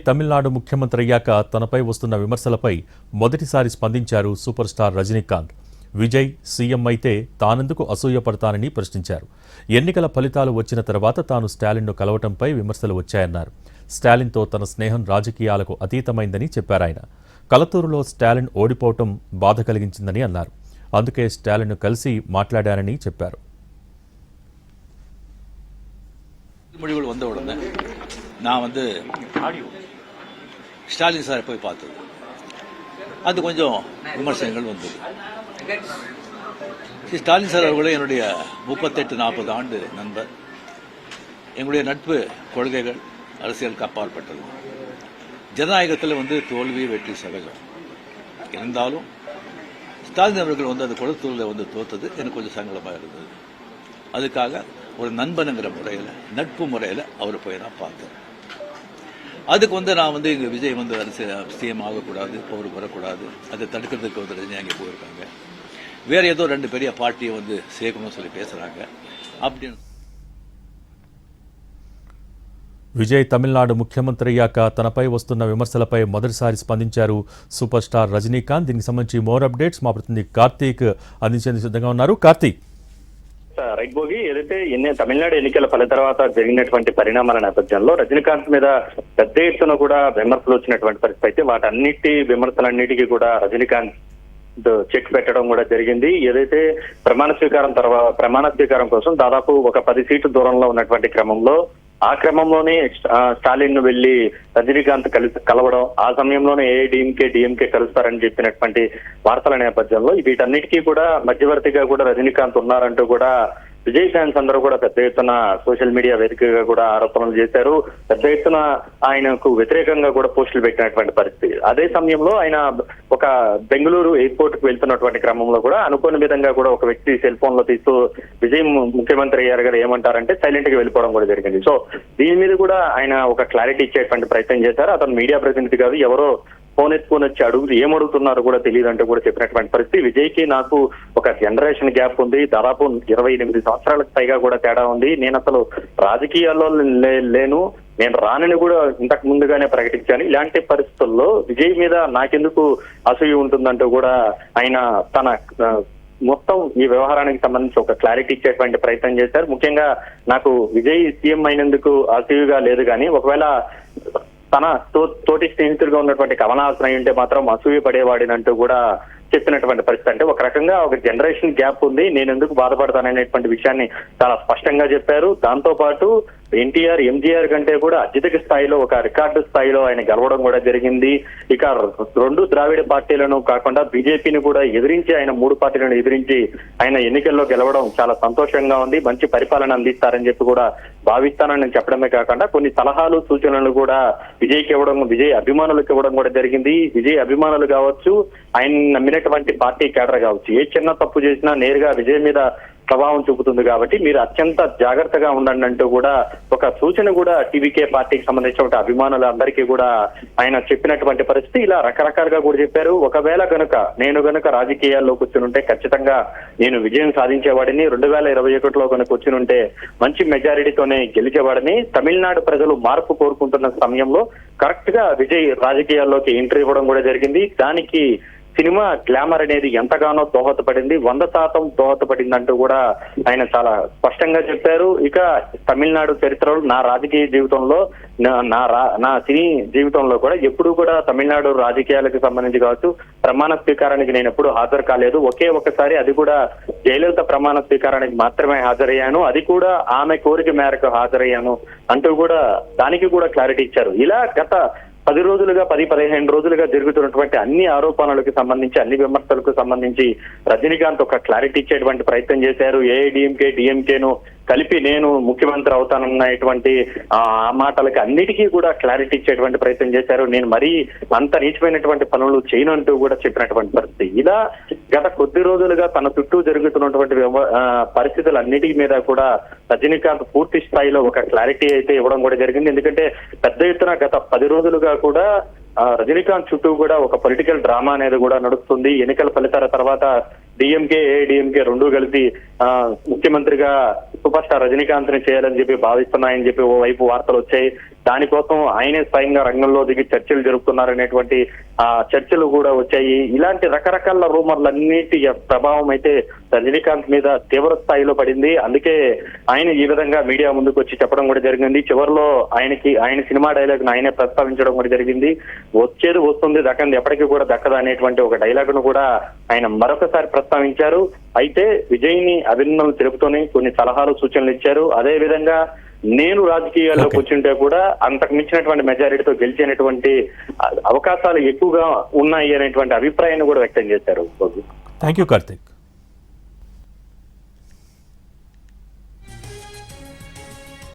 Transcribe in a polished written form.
తమిళనాడు ముఖ్యమంత్రి అయ్యాక తనపై వస్తున్న విమర్శలపై మొదటిసారి స్పందించారు super star Rajinikanth. Vijay CM అయితే తానెందుకు అసూయపడతానని ప్రశ్నించారు. ఎన్నికల ఫలితాలు వచ్చిన తర్వాత తాను స్టాలిన్ను కలవటంపై విమర్శలు వచ్చాయన్నారు. స్టాలిన్తో తన స్నేహం రాజకీయాలకు అతీతమైందని చెప్పారాయన. కలతూరులో స్టాలిన్ ఓడిపోవటం బాధ కలిగించిందని అన్నారు. అందుకే స్టాలిన్ను కలిసి మాట్లాడానని చెప్పారు. நான் ஸ்டாலின் சாரை போய் பார்த்தது, அது கொஞ்சம் விமர்சனங்கள் வந்தது. ஸ்டாலின் சார் அவர்களே என்னுடைய 38-40 ஆண்டு நண்பர். எங்களுடைய நட்பு கொள்கைகள் அரசியலுக்கு அப்பாற்பட்டது. ஜனநாயகத்தில் தோல்வி வெற்றி சகஜம். இருந்தாலும் ஸ்டாலின் அவர்கள் அந்த குளத்தூரில் தோத்தது எனக்கு கொஞ்சம் சங்கடமாக இருந்தது. அதுக்காக ஒரு நண்பனுங்கிற முறையில், நட்பு முறையில் அவரை போய் நான் பார்த்தேன். அதுக்கு நான் இங்கே விஜய் சிஎம் ஆகக்கூடாது, பவர் வரக்கூடாது, அதை தடுக்கிறதுக்கு ரஜினி அங்கே போயிருக்காங்க. வேற ஏதோ 2 பெரிய பார்ட்டியை சேர்க்கணும்னு சொல்லி பேசுகிறாங்க அப்படின்னு. విజయ్ తమిళనాడు ముఖ్యమంత్రి అయ్యాక తనపై వస్తున్న విమర్శలపై మొదటిసారి స్పందించారు సూపర్ స్టార్ రజనీకాంత్. దీనికి సంబంధించి మోర్ అప్డేట్స్ మా ప్రతినిధి కార్తీక్ అందించేందుకు సిద్ధంగా ఉన్నారు. కార్తీక్, రైట్ భోగి, ఏదైతే తమిళనాడు ఎన్నికల ఫలిత తర్వాత జరిగినటువంటి పరిణామాల నేపథ్యంలో రజనీకాంత్ మీద పెద్ద ఎత్తున కూడా విమర్శలు వచ్చినటువంటి పరిస్థితి అయితే విమర్శలన్నిటికీ కూడా రజనీకాంత్ చెక్ పెట్టడం కూడా జరిగింది. ఏదైతే ప్రమాణ స్వీకారం కోసం దాదాపు ఒక 10 సీట్ల దూరంలో ఉన్నటువంటి క్రమంలో, ఆ క్రమంలోనే స్టాలిన్ ను వెళ్లి రజనీకాంత్ కలవడం, ఆ సమయంలోనే డిఎంకే కలుస్తారని చెప్పినటువంటి వార్తల నేపథ్యంలో వీటన్నిటికీ కూడా మధ్యవర్తిగా కూడా రజనీకాంత్ ఉన్నారంటూ కూడా విజయ్ ఫ్యాన్స్ అందరూ కూడా పెద్ద ఎత్తున సోషల్ మీడియా వేదికగా కూడా ఆరోపణలు చేశారు. పెద్ద ఎత్తున ఆయనకు వ్యతిరేకంగా కూడా పోస్టులు పెట్టినటువంటి పరిస్థితి. అదే సమయంలో ఆయన ఒక బెంగళూరు ఎయిర్పోర్ట్ కు వెళ్తున్నటువంటి క్రమంలో కూడా అనుకోని విధంగా కూడా ఒక వ్యక్తి సెల్ ఫోన్ లో తీస్తూ విజయ్ ముఖ్యమంత్రి అయ్యారు కదా ఏమంటారంటే సైలెంట్ గా వెళ్ళిపోవడం కూడా జరిగింది. సో దీని మీద కూడా ఆయన ఒక క్లారిటీ ఇచ్చేటువంటి ప్రయత్నం చేశారు. అతను మీడియా ప్రతినిధి కాదు, ఎవరో ఫోన్ ఎత్తుకొని వచ్చి ఏమడుగుతున్నారో కూడా తెలియదు అంటూ కూడా చెప్పినటువంటి పరిస్థితి. విజయ్కి నాకు ఒక జనరేషన్ గ్యాప్ ఉంది, దాదాపు 28 సంవత్సరాలకు పైగా కూడా తేడా ఉంది. నేను అసలు రాజకీయాల్లో లేను, నేను రానని కూడా ఇంతకు ముందుగానే ప్రకటించాను. ఇలాంటి పరిస్థితుల్లో విజయ్ మీద నాకెందుకు అసూయ ఉంటుందంటూ కూడా ఆయన తన మొత్తం ఈ వ్యవహారానికి సంబంధించి ఒక క్లారిటీ ఇచ్చేటువంటి ప్రయత్నం చేశారు. ముఖ్యంగా నాకు విజయ్ సీఎం అయినందుకు అసూయగా లేదు, కానీ ఒకవేళ తన తోటి స్నేహితుడిగా ఉన్నటువంటి కమలహాసన్ అయి ఉంటే మాత్రం అసూయ పడేవాడినంటూ కూడా చెప్పినటువంటి పరిస్థితి. అంటే ఒక రకంగా ఒక జనరేషన్ గ్యాప్ ఉంది, నేను ఎందుకు బాధపడతాననేటువంటి విషయాన్ని చాలా స్పష్టంగా చెప్పారు. దాంతో పాటు ఎన్టీఆర్, ఎంజీఆర్ కంటే కూడా అత్యధిక స్థాయిలో, ఒక రికార్డు స్థాయిలో ఆయన గెలవడం కూడా జరిగింది. ఇక 2 ద్రావిడ పార్టీలను కాకుండా బీజేపీని కూడా ఎదిరించి, ఆయన 3 పార్టీలను ఎదిరించి ఆయన ఎన్నికల్లో గెలవడం చాలా సంతోషంగా ఉంది. మంచి పరిపాలన అందిస్తారని చెప్పి కూడా భావిస్తానని చెప్పడమే కాకుండా కొన్ని సలహాలు, సూచనలు కూడా విజయ్ అభిమానులకు ఇవ్వడం కూడా జరిగింది. విజయ్ అభిమానులు కావచ్చు, ఆయన నమ్మినటువంటి పార్టీ కేడర్ కావచ్చు, ఏ చిన్న తప్పు చేసినా నేరుగా విజయ్ మీద ప్రభావం చూపుతుంది కాబట్టి మీరు అత్యంత జాగ్రత్తగా ఉండండి అంటూ కూడా ఒక సూచన కూడా టీవీకే పార్టీకి సంబంధించిన అభిమానులందరికీ కూడా ఆయన చెప్పినటువంటి పరిస్థితి. ఇలా రకరకాలుగా కూడా చెప్పారు. ఒకవేళ నేను రాజకీయాల్లోకి వచ్చినుంటే ఖచ్చితంగా నేను విజయం సాధించేవాడిని, 2021లో వచ్చినుంటే మంచి మెజారిటీతోనే గెలిచేవాడిని. తమిళనాడు ప్రజలు మార్పు కోరుకుంటున్న సమయంలో కరెక్ట్ గా విజయ్ రాజకీయాల్లోకి ఎంట్రీ ఇవ్వడం కూడా జరిగింది. దానికి సినిమా గ్లామర్ అనేది ఎంతగానో దోహదపడింది, 100% దోహదపడింది అంటూ కూడా ఆయన చాలా స్పష్టంగా చెప్పారు. ఇక తమిళనాడు చరిత్రలో, నా రాజకీయ జీవితంలో, నా సినీ జీవితంలో కూడా ఎప్పుడు కూడా తమిళనాడు రాజకీయాలకు సంబంధించి కావచ్చు ప్రమాణ స్వీకారానికి నేను ఎప్పుడు హాజరు కాలేదు. ఒకే ఒకసారి, అది కూడా జయలలిత ప్రమాణ స్వీకారానికి మాత్రమే హాజరయ్యాను, అది కూడా ఆమె కోరిక మేరకు హాజరయ్యాను అంటూ కూడా దానికి కూడా క్లారిటీ ఇచ్చారు. ఇలా గత 10-15 రోజులుగా జరుగుతున్నటువంటి అన్ని ఆరోపణలకు సంబంధించి, అన్ని విమర్శలకు సంబంధించి రజనీకాంత్ ఒక క్లారిటీ ఇచ్చేటువంటి ప్రయత్నం చేశారు. డిఎంకేను కలిపి నేను ముఖ్యమంత్రి అవుతానన్నటువంటి ఆ మాటలకి అన్నిటికీ కూడా క్లారిటీ ఇచ్చేటువంటి ప్రయత్నం చేశారు. నేను మరీ అంత నీచమైనటువంటి పనులు చేయనంటూ కూడా చెప్పినటువంటి పరిస్థితి. ఇలా గత కొద్ది రోజులుగా తన చుట్టూ జరుగుతున్నటువంటి పరిస్థితులన్నిటి మీద కూడా రజనీకాంత్ పూర్తి స్థాయిలో ఒక క్లారిటీ అయితే ఇవ్వడం కూడా జరిగింది. ఎందుకంటే పెద్ద ఎత్తున గత 10 రోజులుగా కూడా రజనీకాంత్ చుట్టూ కూడా ఒక పొలిటికల్ డ్రామా అనేది కూడా నడుస్తుంది. ఎన్నికల ఫలితాల తర్వాత డిఎంకే 2 కలిసి ముఖ్యమంత్రిగా సూపర్ స్టార్ రజనీకాంత్ ని చేయాలని చెప్పి భావిస్తున్నాయని చెప్పి ఓవైపు వార్తలు వచ్చాయి. దానికోసం ఆయనే స్వయంగా రంగంలో దిగి చర్చలు జరుపుతున్నారనేటువంటి చర్చలు కూడా వచ్చాయి. ఇలాంటి రకరకాల రూమర్లన్నిటి ప్రభావం అయితే రజనీకాంత్ మీద తీవ్ర స్థాయిలో పడింది. అందుకే ఆయన ఈ విధంగా మీడియా ముందుకు వచ్చి చెప్పడం కూడా జరిగింది. చివరిలో ఆయన సినిమా డైలాగ్ ఆయనే ప్రస్తావించడం కూడా జరిగింది. వచ్చేది వస్తుంది, దక్కంది ఎప్పటికీ కూడా దక్కదు అనేటువంటి ఒక డైలాగ్ ను కూడా ఆయన మరొకసారి ప్రస్తావించారు. అయితే విజయ్ ని అభినందనలు తెలుపుతూనే కొన్ని సలహాలు సూచనలు ఇచ్చారు. అదే విధంగా నేను రాజకీయాల్లోకి వచ్చింటే కూడా అంతకు మించినటువంటి మెజారిటీతో గెలిచేటువంటి అవకాశాలు ఎక్కువగా ఉన్నాయి అనేటువంటి అభిప్రాయాన్ని కూడా వ్యక్తం చేశారు. Thank you Karthik.